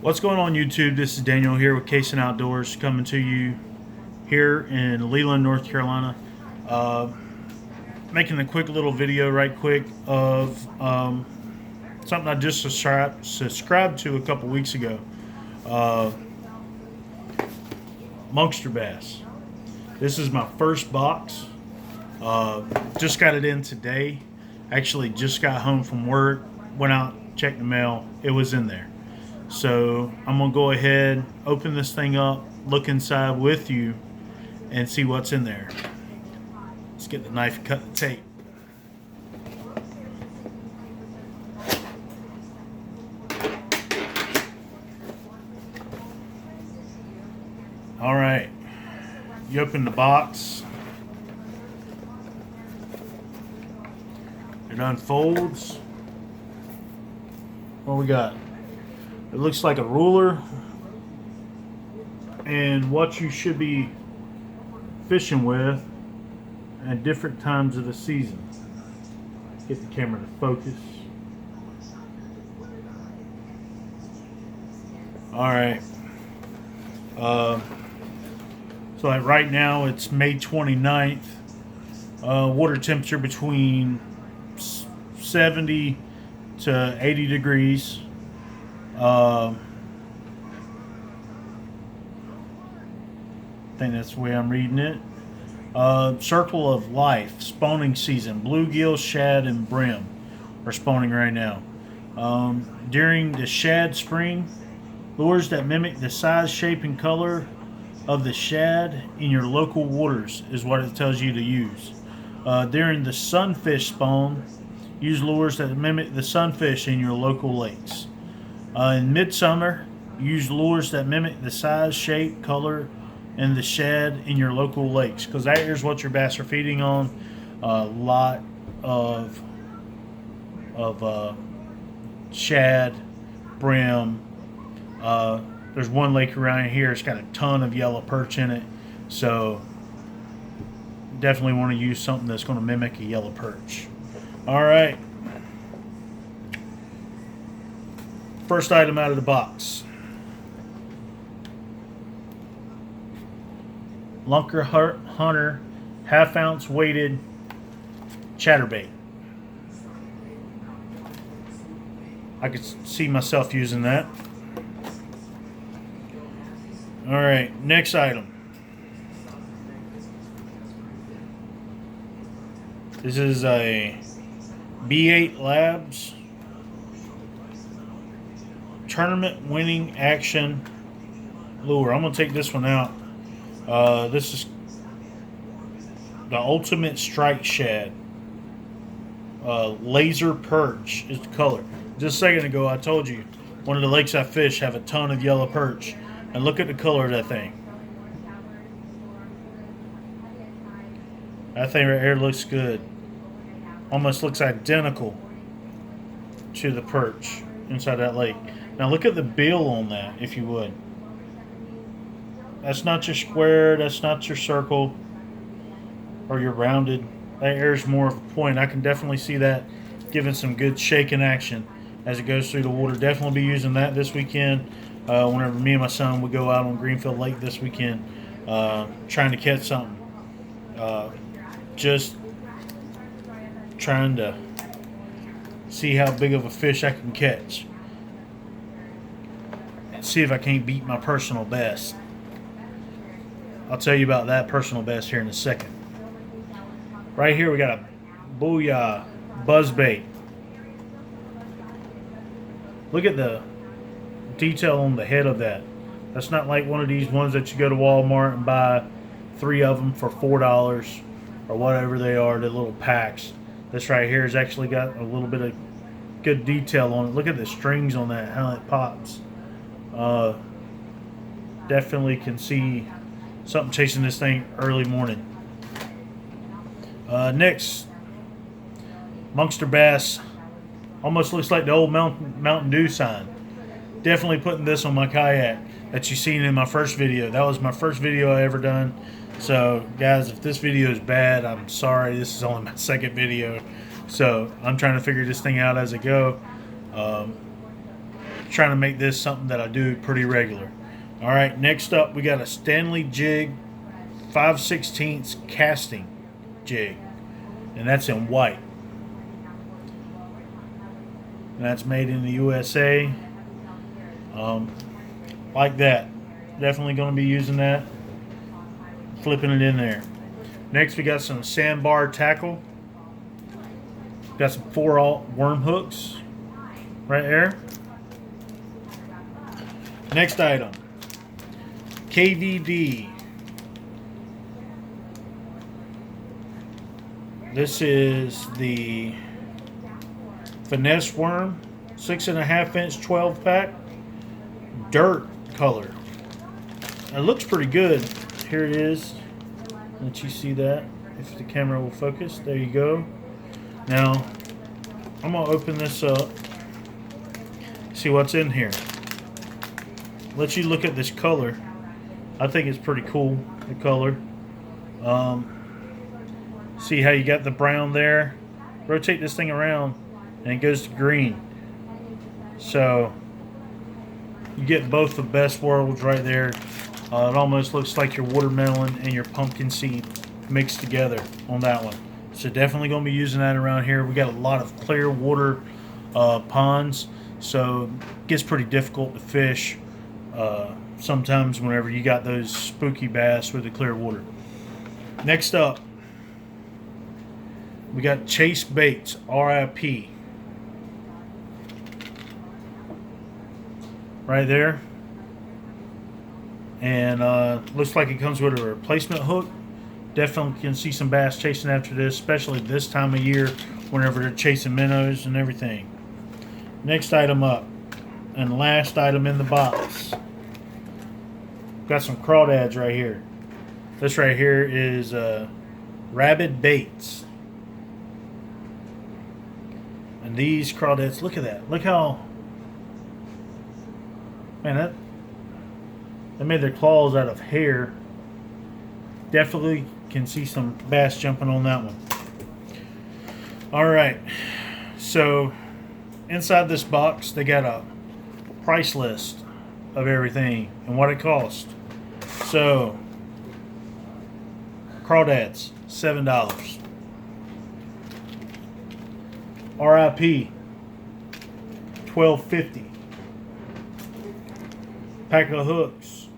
What's going on YouTube? This is Daniel here with Case and Outdoors coming to you here in Leland, North Carolina. Uh, Making a quick little video right quick of something I just subscribed to a couple weeks ago. Uh, Monsterbass. This is my first box. Just got it in today. Actually just got home from work, went out, checked the mail. It was in there. So I'm going to go ahead, open this thing up, look inside with you, and see what's in there. Let's get the knife and cut the tape. Alright, you open the box. It unfolds. What we got? It looks like a ruler and what you should be fishing with at different times of the season. Get the camera to focus. Alright. So like right now it's May 29th. Water temperature between 70 to 80 degrees. I think that's the way I'm reading it. Circle of life, spawning season. Bluegill, shad, and brim are spawning right now. During the shad spring, lures that mimic the size, shape, and color of the shad in your local waters is what it tells you to use. During the sunfish spawn, use lures that mimic the sunfish in your local lakes. In midsummer, use lures that mimic the size, shape, color, and the shad in your local lakes, because that is what your bass are feeding on. A lot of shad, brim. There's one lake around here. It's got a ton of yellow perch in it, so definitely want to use something that's going to mimic a yellow perch. All right. First item out of the box. Lunker Hunter half-ounce weighted chatterbait. I could see myself using that. Alright, next item. This is a B8 Labs tournament winning action lure. I'm going to take this one out. This is the Ultimate Strike Shad. Laser Perch is the color. Just a second ago I told you one of the lakes I fish have a ton of yellow perch. And look at the color of that thing. That thing right here looks good. Almost looks identical to the perch inside that lake. Now look at the bill on that, if you would. That's not your square, that's not your circle, or your rounded. That there's more of a point. I can definitely see that giving some good shaking action as it goes through the water. Definitely be using that this weekend. Whenever me and my son would go out on Greenfield Lake this weekend, trying to catch something. Just trying to see how big of a fish I can catch. And see if I can't beat my personal best. I'll tell you about that personal best here in a second. Right here we got a Booyah buzzbait. Look at the detail on the head of that. That's not like one of these ones that you go to Walmart and buy 3 of them for $4 or whatever they are, the little packs. This right here has actually got a little bit of good detail on it. Look at the strings on that, how it pops. Definitely can see something chasing this thing early morning. Next, Monsterbass. Almost looks like the old Mountain Dew sign. Definitely putting this on my kayak that you seen in my first video. That was my first video I ever done. So guys, if this video is bad, I'm sorry. This is only my second video. So I'm trying to figure this thing out as I go. trying to make this something that I do pretty regular. All right, next up we got a Stanley jig 5/16 casting jig, and that's in white. And that's made in the USA. Like that. Definitely going to be using that. Flipping it in there. Next we got some sandbar tackle. Got some 4/0 worm hooks right there. Next item, KVD. This is the finesse worm, 6.5 inch 12 pack, dirt color. It looks pretty good. Here it is. Let you see that if the camera will focus. There you go. Now I'm gonna open this up, see what's in here. Let you look at this color. I think it's pretty cool, the color. See how you got the brown there? Rotate this thing around and it goes to green. So you get both the best worlds right there. It almost looks like your watermelon and your pumpkin seed mixed together on that one. So definitely going to be using that around here. We got a lot of clear water ponds, so it gets pretty difficult to fish sometimes whenever you got those spooky bass with the clear water. Next up, we got Chase Baits, RIP. Right there. And looks like it comes with a replacement hook. Definitely can see some bass chasing after this, especially this time of year whenever they're chasing minnows and everything. Next item up, and last item in the box. Got some crawdads right here. This right here is Rabid Baits. And these crawdads, look at that. Look how, man, they made their claws out of hair. Definitely can see some bass jumping on that one. Alright, so inside this box they got a price list of everything and what it costs. So crawdads, $7. RIP, $12.50. Pack of hooks,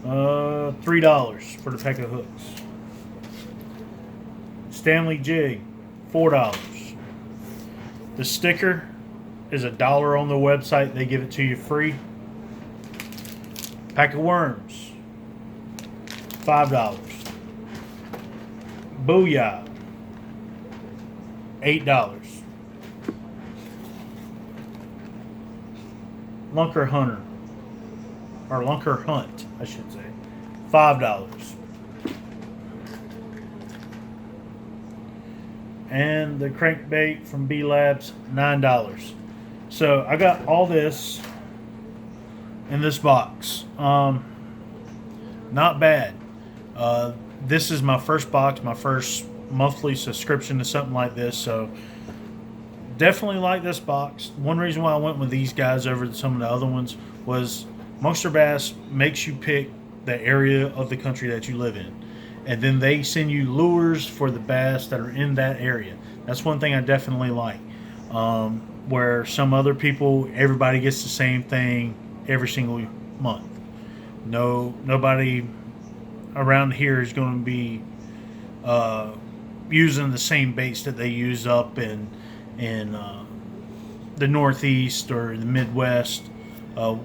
$3 for the pack of hooks. Stanley jig, $4. The sticker is $1 on the website. They give it to you free. Pack of worms, $5. Booyah, $8. Lunker Hunter, or Lunker Hunt, I should say, $5. And the crankbait from B Labs, $9. So I got all this in this box. Not bad. This is my first box, my first monthly subscription to something like this, so definitely like this box. One reason why I went with these guys over some of the other ones was Monsterbass makes you pick the area of the country that you live in, and then they send you lures for the bass that are in that area. That's one thing I definitely like. Where some other people, everybody gets the same thing every single month. Nobody around here is going to be using the same baits that they use up in the Northeast or the Midwest. The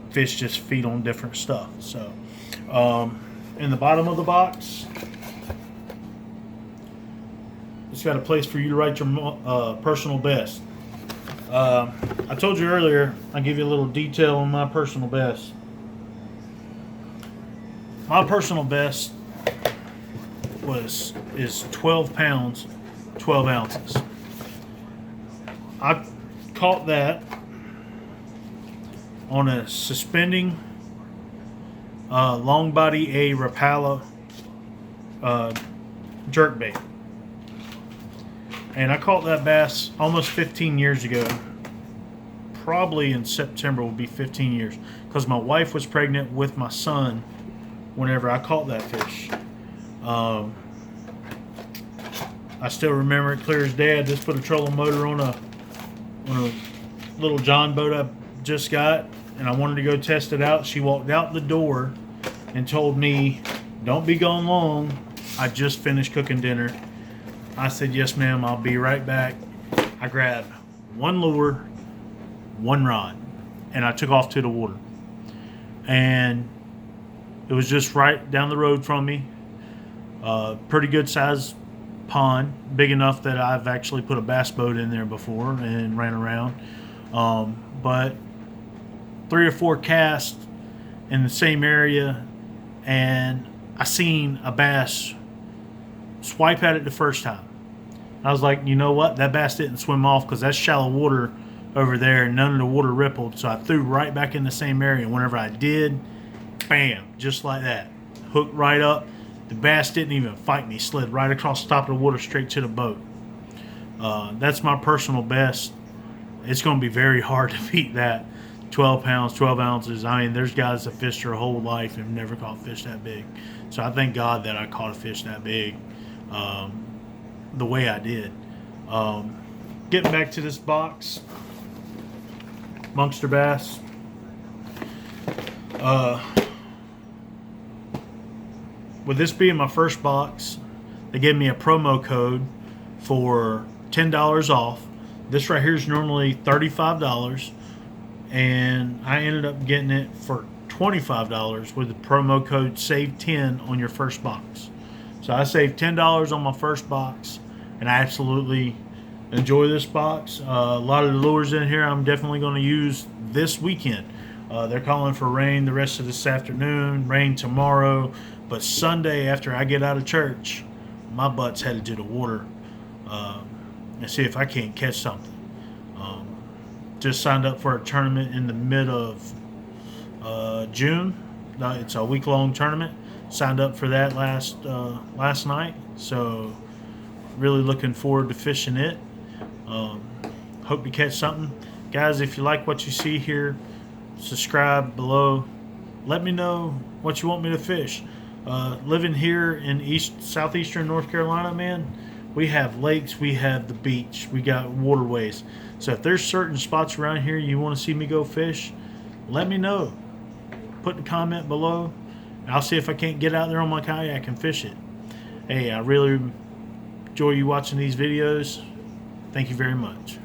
fish just feed on different stuff. So in the bottom of the box, it's got a place for you to write your personal best. I told you earlier, I'll give you a little detail on my personal best. My personal best is 12 pounds, 12 ounces. I caught that on a suspending long body A Rapala jerkbait. And I caught that bass almost 15 years ago probably in September will be 15 years, because my wife was pregnant with my son whenever I caught that fish. I still remember it clear as day. I just put a trolling motor on a little John boat I just got, and I wanted to go test it out. She walked out the door and told me, "Don't be gone long. I just finished cooking dinner." I said, "Yes, ma'am, I'll be right back." I grabbed one lure, one rod, and I took off to the water. And it was just right down the road from me. Pretty good size pond, big enough that I've actually put a bass boat in there before and ran around. But 3 or 4 casts in the same area, and I seen a bass swipe at it the first time. I was like, you know what? That bass didn't swim off, because that's shallow water over there and none of the water rippled. So I threw right back in the same area. And whenever I did, bam, just like that. Hooked right up. The bass didn't even fight me. Slid right across the top of the water straight to the boat. That's my personal best. It's going to be very hard to beat that. 12 pounds, 12 ounces. I mean, there's guys that fished their whole life and never caught fish that big. So I thank God that I caught a fish that big the way I did. Getting back to this box, Monsterbass. With this being my first box, they gave me a promo code for $10 off. This right here is normally $35, and I ended up getting it for $25 with the promo code SAVE10 on your first box. So I saved $10 on my first box, and I absolutely enjoy this box. A lot of the lures in here I'm definitely going to use this weekend. They're calling for rain the rest of this afternoon, rain tomorrow, but Sunday after I get out of church, my butt's headed to the water and see if I can't catch something. Just signed up for a tournament in the mid of June. It's a week-long tournament. Signed up for that last night, so really looking forward to fishing it. Hope you catch something. Guys, if you like what you see here, subscribe below. Let me know what you want me to fish. Living here in southeastern North Carolina, man, we have lakes, we have the beach, we got waterways. So if there's certain spots around here you want to see me go fish, let me know. Put the comment below. I'll see if I can't get out there on my kayak and fish it. Hey, I really enjoy you watching these videos. Thank you very much.